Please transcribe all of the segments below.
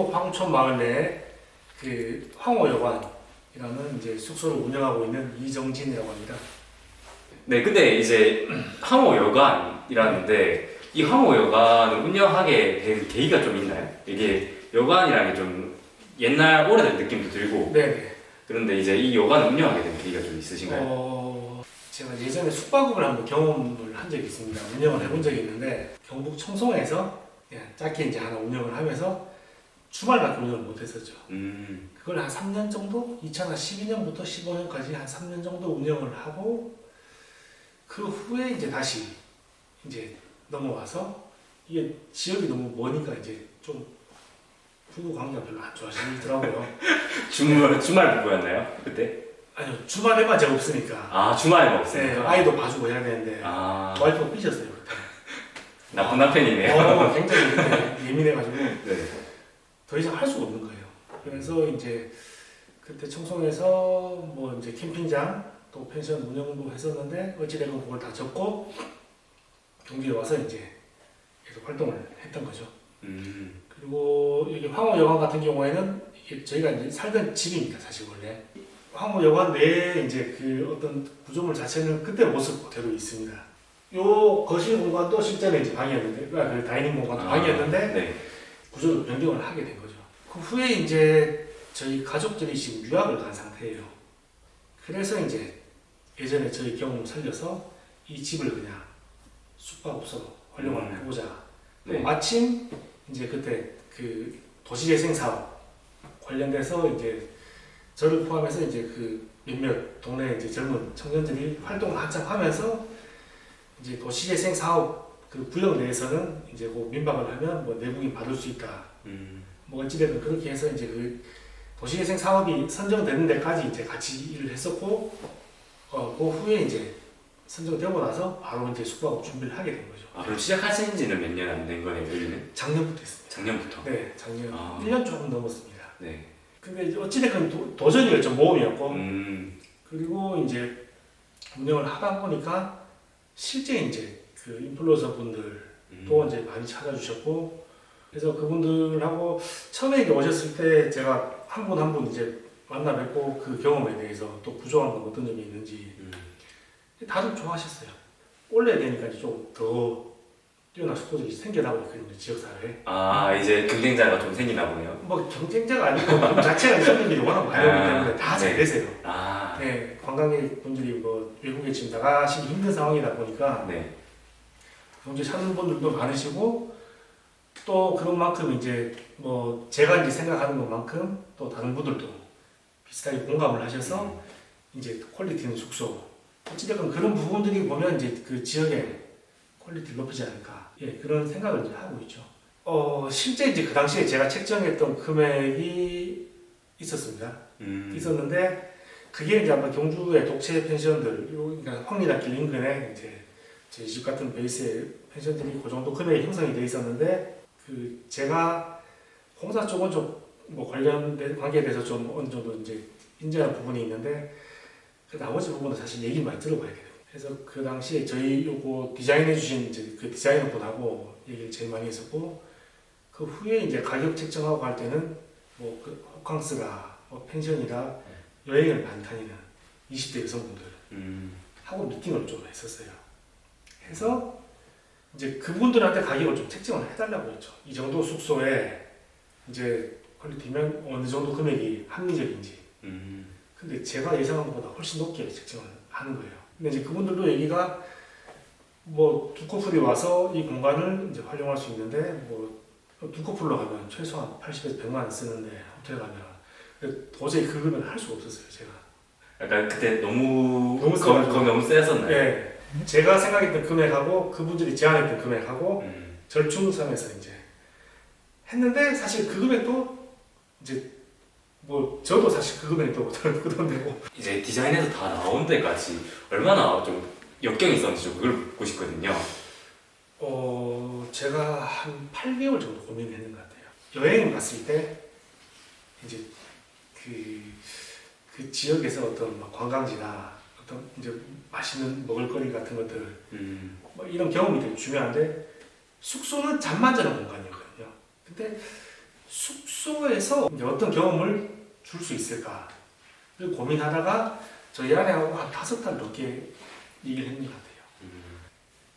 경북 황촌 마을 내에 그 황호여관이라는 이제 숙소를 운영하고 있는 이정진이라고 합니다. 네, 근데 이제 항호여관이라는데 이 항호여관을 운영하게 된 계기가 좀 있나요? 이게 여관이라는 게 좀 옛날 오래된 느낌도 들고 네. 그런데 이제 이 여관을 운영하게 된 계기가 좀 있으신가요? 제가 예전에 숙박업을 한번 경험을 한 적이 있습니다. 운영을 해본 적이 있는데 경북 청송에서 짧게 이제 하나 운영을 하면서 주말밖에 운영을 못했었죠. 그걸 한 3년 정도, 2012년부터 15년까지 한 3년 정도 운영을 하고 그 후에 이제 다시 이제 넘어와서 이게 지역이 너무 머니까 이제 좀 부부 관계가 별로 안 좋아지더라고요. 주말 부부였나요? 그때? 아니요, 주말에만 제가 없으니까. 아, 주말에만 네, 없으니까? 아이도 봐주고 해야 되는데 와이프가 삐졌어요 그때. 나쁜 남편이네요. 굉장히 그때 예민해가지고 네. 더 이상 할 수가 없는 거예요. 그래서 이제 그때 청송에서 뭐 이제 캠핑장 또 펜션 운영도 했었는데 어찌됐건 그걸 다 접고 경기에 와서 이제 계속 활동을 했던 거죠. 그리고 여기 황호여관 같은 경우에는 이게 저희가 이제 살던 집입니다, 사실 원래. 황호여관 내에 이제 그 어떤 구조물 자체는 그때 모습 그대로 있습니다. 요 거실 공간도 실제는 이제 방이었는데, 그 다이닝 공간도 방이었는데 네. 구조를 변경을 하게 된 거죠. 그 후에 이제 저희 가족들이 지금 유학을 간 상태예요. 그래서 이제 예전에 저희 경험을 살려서 이 집을 그냥 숙박업소로 활용을 해보자. 네. 마침 이제 그때 그 도시재생 사업 관련돼서 이제 저를 포함해서 이제 그 몇몇 동네 이제 젊은 청년들이 활동을 한참 하면서 이제 도시재생 사업 그 구역 내에서는 이제 그 민박을 하면 뭐 내국인 받을 수 있다. 뭐 어찌됐든 그렇게 해서 이제 그 도시재생 사업이 선정되는 데까지 이제 같이 일을 했었고, 그 후에 이제 선정되고 나서 바로 이제 숙박업 준비를 하게 된 거죠. 아, 그럼 시작하신 지는 몇 년 안 된 거네요, 여기는? 작년부터 했습니다. 작년부터? 네, 작년 1년 조금 넘었습니다. 네. 근데 이제 어찌됐건 도전이 좀 모험이었고, 그리고 이제 운영을 하다 보니까 실제 이제 그 인플루언서 분들도 이제 많이 찾아주셨고, 그래서 그분들하고 처음에 이제 오셨을 때 제가 한 분 한 분 이제 만나 뵙고 그 경험에 대해서 또 부족한 건 어떤 점이 있는지 다들 좋아하셨어요. 올해 되니까 이제 좀 더 뛰어난 숙소들이 생겨나고 있거든요, 지역사회에. 아, 이제 경쟁자가 좀 생기나 보네요. 뭐 경쟁자가 아니고 그 자체가 손님들이 워낙 많이 오기 때문에 다 잘 되세요. 네, 관광객 분들이 뭐 외국에 지금 나가시기 힘든 상황이다 보니까 네. 경제 찾는 분들도 많으시고 또 그런 만큼 이제 뭐 제가 이제 생각하는 것만큼 또 다른 분들도 비슷하게 공감을 하셔서 이제 퀄리티 있는 숙소 어찌됐건 그런 부분들이 보면 이제 그 지역의 퀄리티를 높이지 않을까 그런 생각을 이제 하고 있죠. 실제 이제 그 당시에 제가 책정했던 금액이 있었습니다. 있었는데 그게 이제 아마 경주의 독채 펜션들, 그러니까 황리단길 인근에 이제 저희 집 같은 베이스의 펜션들이 그 정도 금액이 형성이 돼 있었는데 그 제가 공사 쪽은 좀 뭐 관련된 관계에 대해서 좀 어느 정도 이제 인정한 부분이 있는데 그 나머지 부분은 사실 얘기를 많이 들어봐야 돼요. 그래서 그 당시에 저희 요거 디자인해 주신 이제 그 디자이너 분하고 얘기를 제일 많이 했었고 그 후에 이제 가격 책정하고 할 때는 뭐 그 호캉스가 뭐 펜션이라 여행을 많이 다니는 20대 여성분들 하고 미팅을 좀 했었어요. 해서 이제 그분들한테 가격을 좀 책정을 해달라고 했죠. 이 정도 숙소에 이제 퀄리티면 어느 정도 금액이 합리적인지. 근데 제가 예상한 것보다 훨씬 높게 책정을 하는 거예요. 근데 이제 그분들도 얘기가 뭐 두 커플이 와서 이 공간을 이제 활용할 수 있는데 뭐 두 커플로 가면 최소한 80에서 100만 원 쓰는데 호텔 가면 도저히 그 금액을 할 수가 없었어요, 제가. 약간 그때 너무 세가지고. 거기 너무 세졌나요? 네. 제가 생각했던 금액하고 그분들이 제안했던 금액하고 절충선에서 이제 했는데 사실 그 금액도 이제 뭐 저도 사실 그 금액도 그돈되고 이제 디자인에서 다 나온 데까지 얼마나 좀 역경이 있었는지 좀 그걸 묻고 싶거든요. 제가 한 8개월 정도 고민했는 것 같아요. 여행 갔을 때 이제 그 지역에서 어떤 막 관광지나 어떤 이제 맛있는 먹을거리 같은 것들 뭐 이런 경험이 되게 중요한데 숙소는 잠만 자는 공간이거든요. 근데 숙소에서 이제 어떤 경험을 줄 수 있을까를 고민하다가 저희 아내하고 한 5달 넘게 얘기를 했는 것 같아요.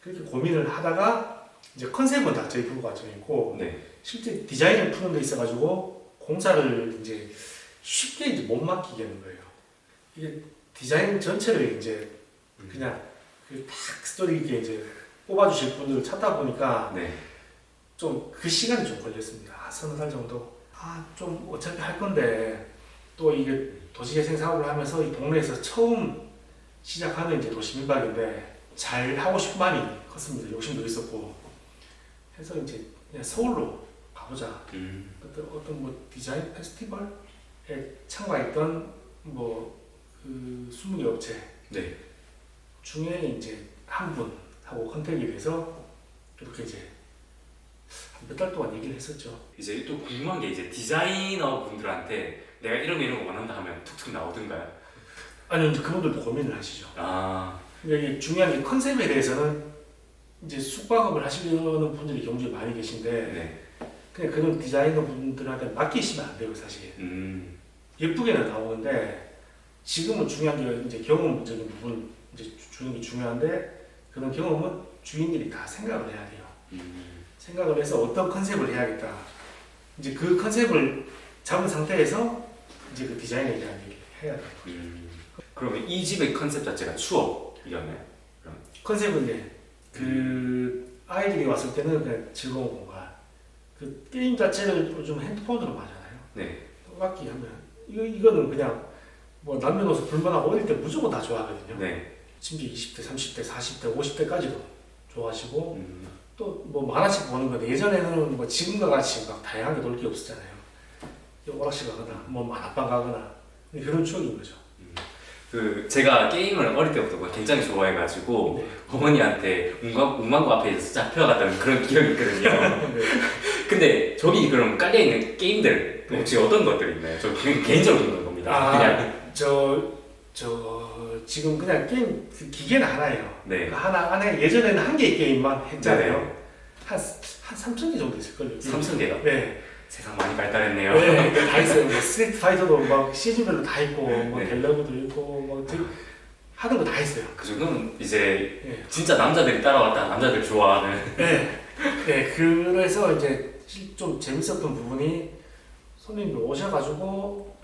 그렇게 고민을 하다가 이제 컨셉은 다 저희 부부가 정했고 네. 실제 디자인을 푸는 데 있어가지고 공사를 이제 쉽게 이제 못 맡기겠는 거예요. 이게 디자인 전체를 이제 그냥 그탁 스토리 있게 이제 뽑아주실 분들을 찾다 보니까 네. 좀 그 시간이 좀 걸렸습니다. 한 3달 정도. 좀 어차피 할 건데 또 이게 도시재생 사업을 하면서 이 동네에서 처음 시작하는 이제 도시 민박인데 잘 하고 싶은 마음이 컸습니다. 욕심도 있었고. 해서 이제 그냥 서울로 가보자. 어떤 뭐 디자인 페스티벌에 참가했던 뭐 그 20개 업체 네. 중에 이제 한 분하고 컨택이 돼서 이렇게 이제 몇 달 동안 얘기를 했었죠. 이제 또 궁금한 게 이제 디자이너 분들한테 내가 이런 거 원한다 하면 툭툭 나오던가요? 아니요, 이제 그분들도 고민을 하시죠. 아, 근데 이게 중요한 게 컨셉에 대해서는 이제 숙박업을 하시려는 분들이 굉장히 많이 계신데 네. 그냥 그런 디자이너 분들한테 맡기시면 안 돼요, 사실. 예쁘게는 나오는데 지금은 중요한 게 이제 경험적인 부분 이제 주는 게 중요한데 그런 경험은 주인들이 다 생각을 해야 돼요. 생각을 해서 어떤 컨셉을 해야겠다. 이제 그 컨셉을 잡은 상태에서 이제 그 디자인에 대한 얘기를 해야 돼요. 그러면 이 집의 컨셉 자체가 추억이었나요? 컨셉은 네, 그 아이들이 왔을 때는 그냥 즐거운 공간. 그 게임 자체를 요즘 핸드폰으로 하잖아요. 네. 똑같이 하면 이거는 그냥 뭐 남녀노소 불문하고 어릴 때 무조건 다 좋아하거든요. 네. 심지어 20대, 30대, 40대, 50대까지도 좋아하시고 또 뭐 만화책 보는 건데 예전에는 뭐 지금과 같이 막 다양하게 놀 게 없었잖아요. 오락실 가거나 뭐 만화방 가거나 그런 추억인 거죠. 그 제가 게임을 어릴 때부터 굉장히 좋아해가지고 네. 어머니한테 문방구 앞에 있어서 잡혀갔던 그런 기억이 있거든요. 네. 근데 저기 그럼 깔려있는 게임들 혹시 어떤 것들이 있나요? 저 그냥 개인적으로 있는 겁니다. 그냥 지금 그냥 게임 그 기계는 하나예요. 네. 그 하나 안에 예전에는 한 개의 게임만 했잖아요. 네네. 한 3,000개 정도 있을걸요. 3,000개요? 네. 세상 많이 발달했네요. 네, 다 있어요. 뭐 스트리트 파이터도 막 시즌별로 다 있고, 뭐 네. 갤러브도 있고, 뭐 되게 하는 거 다 있어요. 그 정도는 이제 네. 진짜 남자들이 따라왔다 남자들 좋아하는. 네. 네, 그래서 이제 좀 재밌었던 부분이 손님들 오셔가지고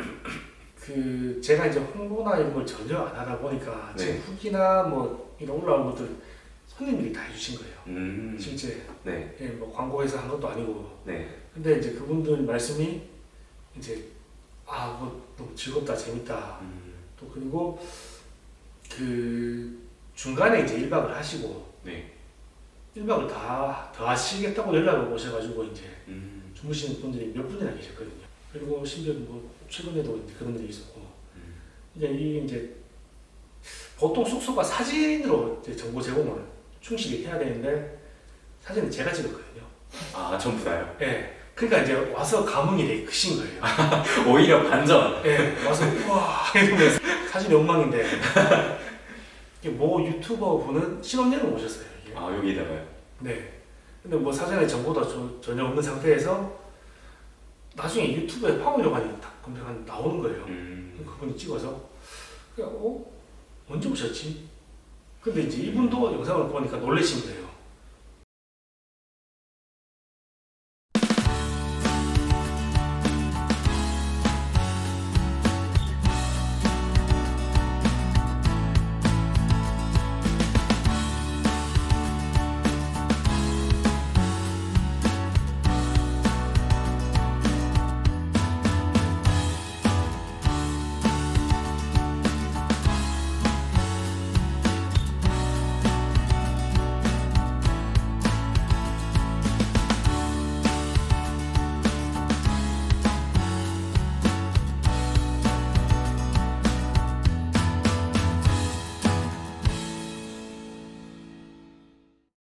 그 제가 이제 홍보나 이런 걸 전혀 안 하다 보니까 네. 지금 후기나 뭐 이런 올라온 것들 손님들이 다 해주신 거예요. 실제 네. 예, 뭐 광고에서 한 것도 아니고. 네. 근데 이제 그분들 말씀이 이제 뭐 너무 즐겁다, 재밌다. 또 그리고 그 중간에 이제 1박을 하시고 네. 1박을 더 하시겠다고 연락을 오셔가지고 이제 주무시는 분들이 몇 분이나 계셨거든요. 그리고 심지어 뭐 최근에도 이제 그런 일이 있었고 이제 보통 숙소가 사진으로 이제 정보 제공을 충실히 해야 되는데 사진은 제가 찍었거든요. 아, 전부 다요? 네. 그러니까 이제 와서 감흥이 되게 크신 거예요. 오히려 반전. 네. 와서 우와 이러면서 사진이 엉망인데 이게 뭐 유튜버 분은 신혼여행 오셨어요. 이게. 아, 여기다가요? 네. 근데 뭐 사전에 정보도 전혀 없는 상태에서 나중에 유튜브에 파워요관이 딱 검색하면 나오는 거예요. 그분이 찍어서 그냥 언제 오셨지? 근데 이제 이분도 영상을 보니까 놀라신 거예요.